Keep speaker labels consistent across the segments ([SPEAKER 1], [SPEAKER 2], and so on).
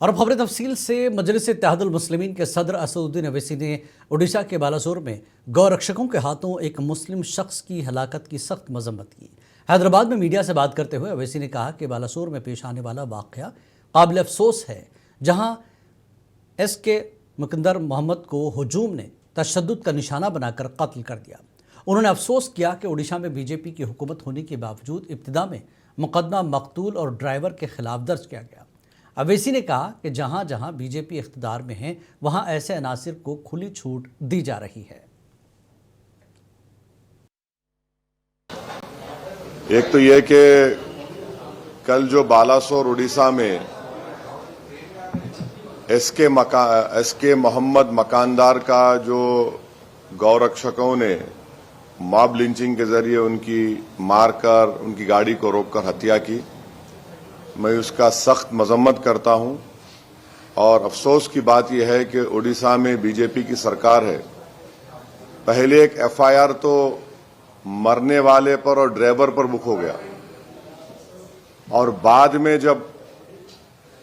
[SPEAKER 1] और अब खबरें तफसील से। मजलिस-ए-इत्तेहादुल मुस्लिमीन के सदर असदुद्दीन ओवैसी ने ओडिशा के बालासोर में गौरक्षकों के हाथों एक मुस्लिम शख्स की हलाकत की सख्त मजम्मत की। हैदराबाद में मीडिया से बात करते हुए ओवैसी ने कहा कि बालासोर में पेश आने वाला वाक़या काबिल अफसोस है, जहाँ SK मुकद्दर मोहम्मद को हुजूम ने तशद्दुद का निशाना बनाकर कत्ल कर दिया। उन्होंने अफसोस किया कि ओडिशा में बीजेपी की हुकूमत होने के बावजूद इब्तिदा में मुकदमा मकतूल और ड्राइवर के खिलाफ दर्ज किया गया। ओवैसी ने कहा कि जहां जहां बीजेपी इख्तिदार में है वहां ऐसे अनासिर को खुली छूट दी जा रही है।
[SPEAKER 2] एक तो यह कि कल जो बालासोर उड़ीसा में SK मोहम्मद मकानदार का जो गौरक्षकों ने मॉब लिंचिंग के जरिए उनकी मारकर उनकी गाड़ी को रोककर हत्या की, मैं उसका सख्त मजम्मत करता हूं। और अफसोस की बात यह है कि उड़ीसा में बीजेपी की सरकार है। पहले एक FIR तो मरने वाले पर और ड्राइवर पर बुक हो गया, और बाद में जब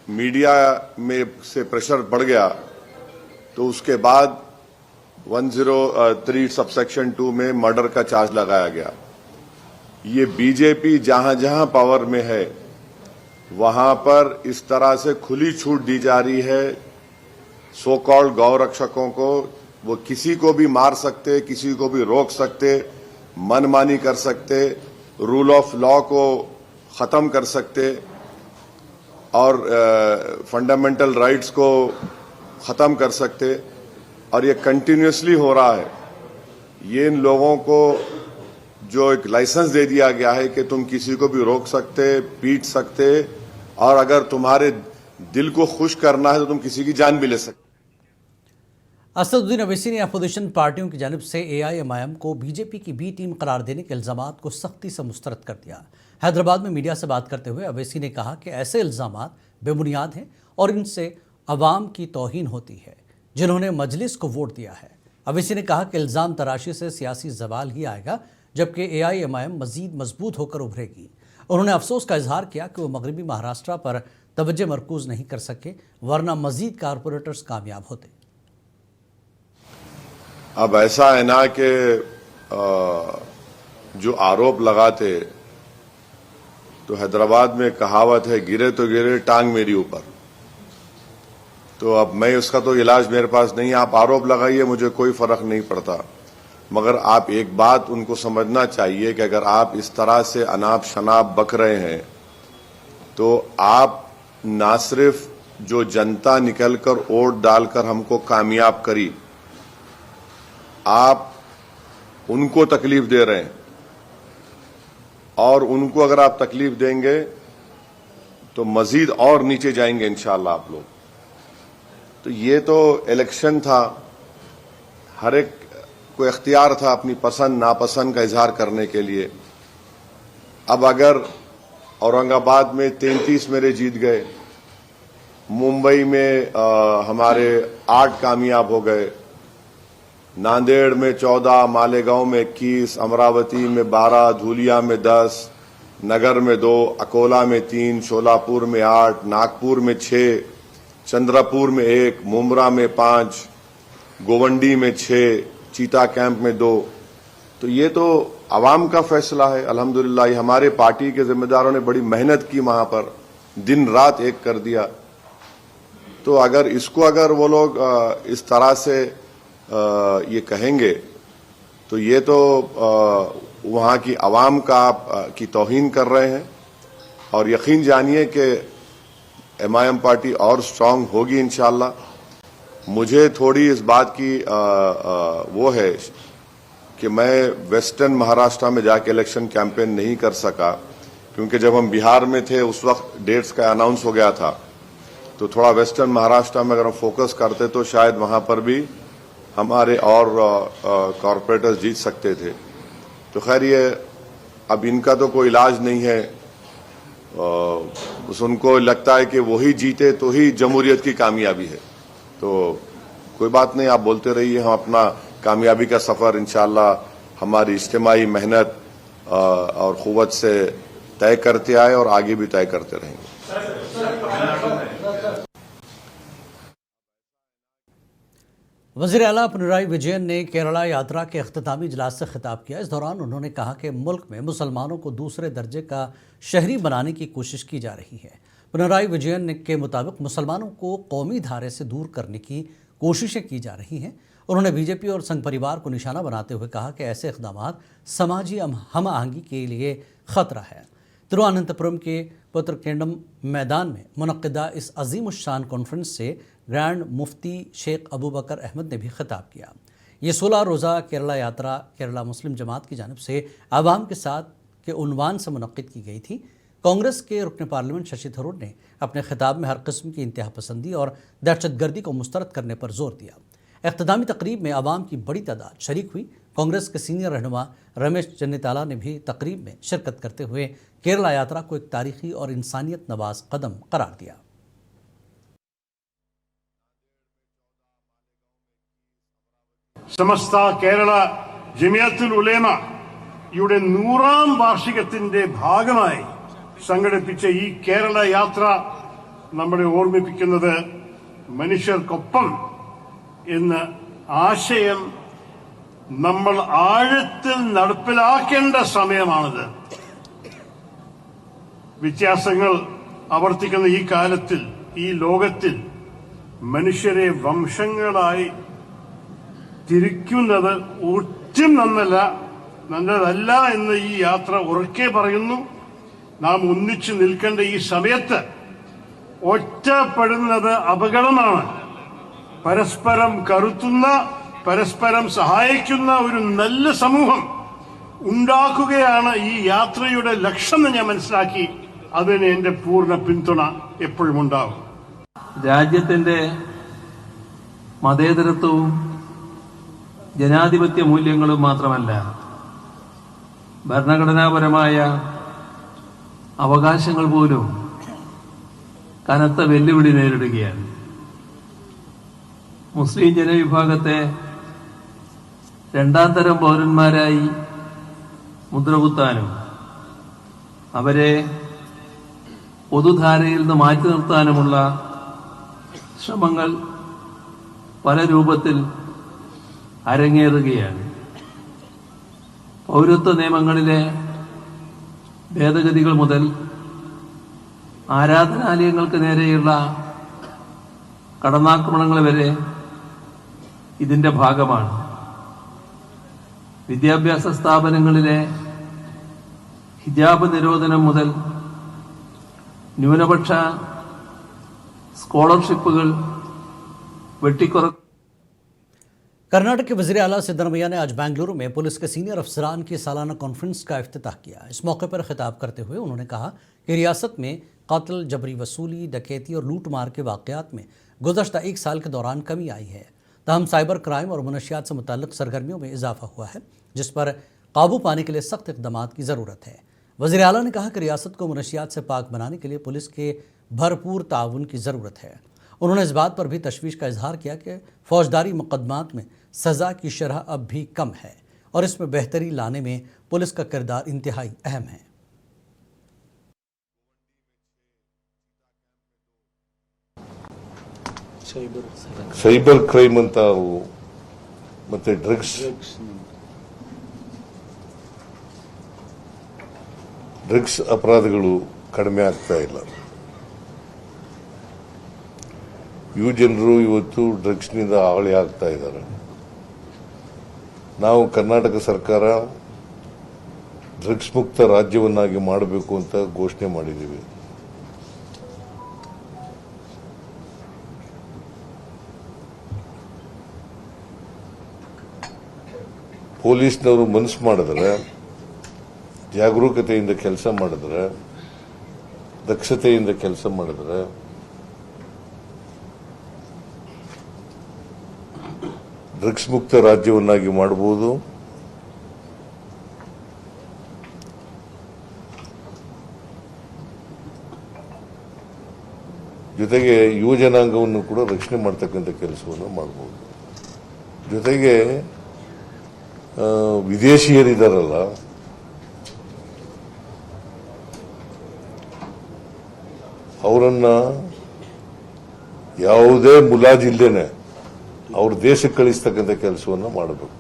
[SPEAKER 2] मीडिया में से प्रेशर बढ़ गया तो उसके बाद 103 सबसेक्शन 2 में मर्डर का चार्ज लगाया गया। ये बीजेपी जहां जहां पावर में है वहां पर इस तरह से खुली छूट दी जा रही है सो कॉल्ड गौरक्षकों को। वो किसी को भी मार सकते, किसी को भी रोक सकते, मनमानी कर सकते, रूल ऑफ लॉ को खत्म कर सकते और फंडामेंटल राइट्स को खत्म कर सकते। और ये कंटिन्यूसली हो रहा है। ये इन लोगों को जो एक लाइसेंस दे दिया गया है कि तुम किसी को भी रोक सकते, पीट सकते, और अगर तुम्हारे दिल को खुश करना है तो तुम किसी की जान भी ले सकते।
[SPEAKER 1] असदुद्दीन ओवैसी ने अपोजिशन पार्टियों की जानिब से AIMIM को बीजेपी की B टीम करार देने के इल्जामात को सख्ती से मुस्तरद कर दिया। हैदराबाद में मीडिया से बात करते हुए ओवैसी ने कहा कि ऐसे इल्जामात बेबुनियाद हैं और इनसे अवाम की तौहीन होती है जिन्होंने मजलिस को वोट दिया है। ओवैसी ने कहा कि इल्ज़ाम तराशी से सियासी जवाल ही आएगा, जबकि AIMIM मजीद मजबूत होकर उभरेगी। उन्होंने अफसोस का इजहार किया कि वो मगरबी महाराष्ट्र पर तवज्जो मरकूज नहीं कर सके, वरना मजीद कारपोरेटर्स कामयाब होते।
[SPEAKER 2] अब ऐसा है ना कि जो आरोप लगाते, तो हैदराबाद में कहावत है, गिरे तो गिरे टांग मेरी ऊपर। तो अब मैं उसका तो इलाज मेरे पास नहीं है। आप आरोप लगाइए, मुझे कोई फर्क नहीं पड़ता, मगर आप एक बात उनको समझना चाहिए कि अगर आप इस तरह से अनाप शनाप बक रहे हैं तो आप ना सिर्फ जो जनता निकलकर वोट डालकर हमको कामयाब करी, आप उनको तकलीफ दे रहे हैं। और उनको अगर आप तकलीफ देंगे तो मजीद और नीचे जाएंगे इंशाअल्लाह आप लोग। तो ये तो इलेक्शन था, हर एक को इख्तियार था अपनी पसंद नापसंद का इजहार करने के लिए। अब अगर औरंगाबाद में 33 मेरे जीत गए, मुंबई में हमारे 8 कामयाब हो गए, नांदेड़ में 14, मालेगांव में 21, अमरावती में 12, धुलिया में 10, नगर में 2, अकोला में 3, शोलापुर में 8, नागपुर में 6, चंद्रपुर में 1, मुमरा में 5, गोवंडी में 6, चीता कैंप में 2। तो ये तो आवाम का फैसला है। अल्हम्दुलिल्लाह हमारे पार्टी के जिम्मेदारों ने बड़ी मेहनत की, वहां पर दिन रात एक कर दिया। तो अगर वो लोग इस तरह से ये कहेंगे तो ये तो वहां की आवाम की तौहीन कर रहे हैं। और यकीन जानिए कि MIM पार्टी और स्ट्रांग होगी इंशाअल्लाह। मुझे थोड़ी इस बात की वो है कि मैं वेस्टर्न महाराष्ट्र में जाके इलेक्शन कैंपेन नहीं कर सका, क्योंकि जब हम बिहार में थे उस वक्त डेट्स का अनाउंस हो गया था। तो थोड़ा वेस्टर्न महाराष्ट्र में अगर हम फोकस करते तो शायद वहां पर भी हमारे और कॉरपोरेटर्स जीत सकते थे। तो खैर ये अब इनका तो कोई इलाज नहीं है। बस उनको लगता है कि वही जीते तो ही जमहूरियत की कामयाबी है। तो कोई बात नहीं, आप बोलते रहिए। हम अपना कामयाबी का सफर इंशाअल्लाह हमारी इज्तिमाई मेहनत और क़ुव्वत से तय करते आए और आगे भी तय करते रहेंगे।
[SPEAKER 1] वज़ीर आला पिनराई विजयन ने केरला यात्रा के अख्तामी इजलास से खिताब किया। इस दौरान उन्होंने कहा कि मुल्क में मुसलमानों को दूसरे दर्जे का शहरी बनाने की कोशिश की जा रही है। पिनराई विजयन के मुताबिक मुसलमानों को कौमी धारे से दूर करने की कोशिशें की जा रही हैं। उन्होंने बीजेपी और संघ परिवार को निशाना बनाते हुए कहा कि ऐसे इक़दाम समाजी हम आहंगी के लिए ख़तरा है। तिरुवनंतपुरम के पुत्रकेंडम मैदान में मुनक्किदा इस अजीम शान कॉन्फ्रेंस से ग्रैंड मुफ्ती शेख अबू बकर अहमद ने भी खिताब किया। ये 16 रोज़ा केरला यात्रा केरला मुस्लिम जमात की जानिब से आवाम के साथ के उन्वान से मुनक्किद की गई थी। कांग्रेस के रुकन पार्लियामेंट शशि थरूर ने अपने खिताब में हर किस्म की इंतहा पसंदी और दहशतगर्दी को मुस्तरद करने पर जोर दिया। इख्तितामी तकरीब में आवाम की बड़ी तादाद शरीक हुई। कांग्रेस के सीनियर रहनुमा रमेश चन्नीताला ने भी तकरीब में शिरकत करते हुए केरला यात्रा को एक तारीखी और इंसानियत नवाज कदम करार दिया।
[SPEAKER 3] സമസ്ത കേരള ജമിയത്തുൽ ഉലമയുടെ 100ാം വാർഷികത്തിന്റെ ഭാഗമായി സംഘടിപ്പിച്ച ഈ കേരള യാത്ര നമ്മളെ ഓർമ്മിപ്പിക്കുന്നത് മനുഷ്യർക്കൊപ്പം എന്ന ആശയം നമ്മൾ ആഴത്തിൽ നടപ്പിലാക്കേണ്ട സമയമാണിത്. വ്യത്യാസങ്ങൾ ആവർത്തിക്കുന്ന ഈ കാലത്തിൽ, ഈ ലോകത്തിൽ മനുഷ്യരെ വംശങ്ങളായി തിരിക്കുന്നത് ഒട്ടും നല്ലതല്ല എന്ന് ഈ യാത്ര ഉറക്കെ പറയുന്നു. നാം ഒന്നിച്ചു നിൽക്കേണ്ട ഈ സമയത്ത് ഒറ്റപ്പെടുന്നത് അപകടമാണ്. പരസ്പരം കരുത്തുന്ന, പരസ്പരം സഹായിക്കുന്ന ഒരു നല്ല സമൂഹം ഉണ്ടാക്കുകയാണ് ഈ യാത്രയുടെ ലക്ഷ്യമെന്ന് ഞാൻ മനസ്സിലാക്കി. അതിന് എന്റെ പൂർണ്ണ പിന്തുണ എപ്പോഴും ഉണ്ടാവും.
[SPEAKER 4] രാജ്യത്തിന്റെ മതേതരത്വവും ജനാധിപത്യ മൂല്യങ്ങളും മാത്രമല്ല, ഭരണഘടനാപരമായ അവകാശങ്ങൾ പോലും കനത്ത വെല്ലുവിളി നേരിടുകയാണ്. മുസ്ലിം ജനവിഭാഗത്തെ രണ്ടാം തരം പൗരന്മാരായി മുദ്രകുത്താനും അവരെ പൊതുധാരയിൽ നിന്ന് മാറ്റി നിർത്താനുമുള്ള ശ്രമങ്ങൾ പല രൂപത്തിൽ അരങ്ങേറുകയാണ്. പൗരത്വ നിയമങ്ങളിലെ ഭേദഗതികൾ മുതൽ ആരാധനാലയങ്ങൾക്ക് നേരെയുള്ള കടന്നാക്രമണങ്ങൾ വരെ ഇതിന്റെ ഭാഗമാണ്. വിദ്യാഭ്യാസ സ്ഥാപനങ്ങളിലെ ഹിജാബ് നിരോധനം മുതൽ ന്യൂനപക്ഷ സ്കോളർഷിപ്പുകൾ വെട്ടിക്കുറ
[SPEAKER 1] कर्नाटक के वज़ीर आला सिद्धरमैया ने आज बेंगलुरु में पुलिस के सीनियर अफसरान की सालाना कॉन्फ्रेंस का इफ्तिताह किया। इस मौके पर खिताब करते हुए उन्होंने कहा कि रियासत में कत्ल, जबरी वसूली, डकैती और लूट मार के वाक़यात में गुज़श्ता 1 साल के दौरान कमी आई है। तहम साइबर क्राइम और मनशियात से मुतल्लिक़ सरगर्मियों में इजाफा हुआ है, जिस पर काबू पाने के लिए सख्त इक़दाम की ज़रूरत है। वज़ीर आला ने कहा कि रियासत को मनशियात से पाक बनाने के लिए पुलिस के भरपूर ताउन की ज़रूरत है। उन्होंने इस बात पर भी तशवीश का इजहार किया कि फौजदारी मुकदमात में सज़ा की शरह अब भी कम है और इसमें बेहतरी लाने में पुलिस का किरदार इंतहाई अहम है।
[SPEAKER 2] ಸೈಬರ್ ಕ್ರೈಮ್ ಅಂತ ಮತ್ತೆ ಡ್ರಗ್ಸ್ ಅಪರಾಧಗಳು ಕಡಿಮೆ ಆಗ್ತಾ ಇಲ್ಲ. ಯುವ ಜನರು ಇವತ್ತು ಡ್ರಗ್ಸ್ನಿಂದ ಹಾವಳಿ ಆಗ್ತಾ ಇದ್ದಾರೆ. ನಾವು ಕರ್ನಾಟಕ ಸರ್ಕಾರ ಡ್ರಗ್ಸ್ ಮುಕ್ತ ರಾಜ್ಯವನ್ನಾಗಿ ಮಾಡಬೇಕು ಅಂತ ಘೋಷಣೆ ಮಾಡಿದ್ದೀವಿ. ಪೊಲೀಸ್ನವರು ಮನಸ್ಸು ಮಾಡಿದ್ರೆ, ಜಾಗರೂಕತೆಯಿಂದ ಕೆಲಸ ಮಾಡಿದ್ರೆ, ದಕ್ಷತೆಯಿಂದ ಕೆಲಸ ಮಾಡಿದ್ರೆ ಡ್ರಗ್ಸ್ ಮುಕ್ತ ರಾಜ್ಯವನ್ನಾಗಿ ಮಾಡಬಹುದು. ಜೊತೆಗೆ ಯುವ ಜನಾಂಗವನ್ನು ಕೂಡ ರಕ್ಷಣೆ ಮಾಡತಕ್ಕಂಥ ಕೆಲಸವನ್ನು ಮಾಡಬಹುದು. ಜೊತೆಗೆ ವಿದೇಶಿಯರಿದ್ದಾರಲ್ಲ, ಅವರನ್ನ ಯಾವುದೇ ಮುಲಾಜಿಲ್ದೇನೆ
[SPEAKER 5] ಅವ್ರ ದೇಶಕ್ಕೆ ಕಳಿಸ್ತಕ್ಕಂಥ ಕೆಲಸವನ್ನು ಮಾಡಬೇಕು.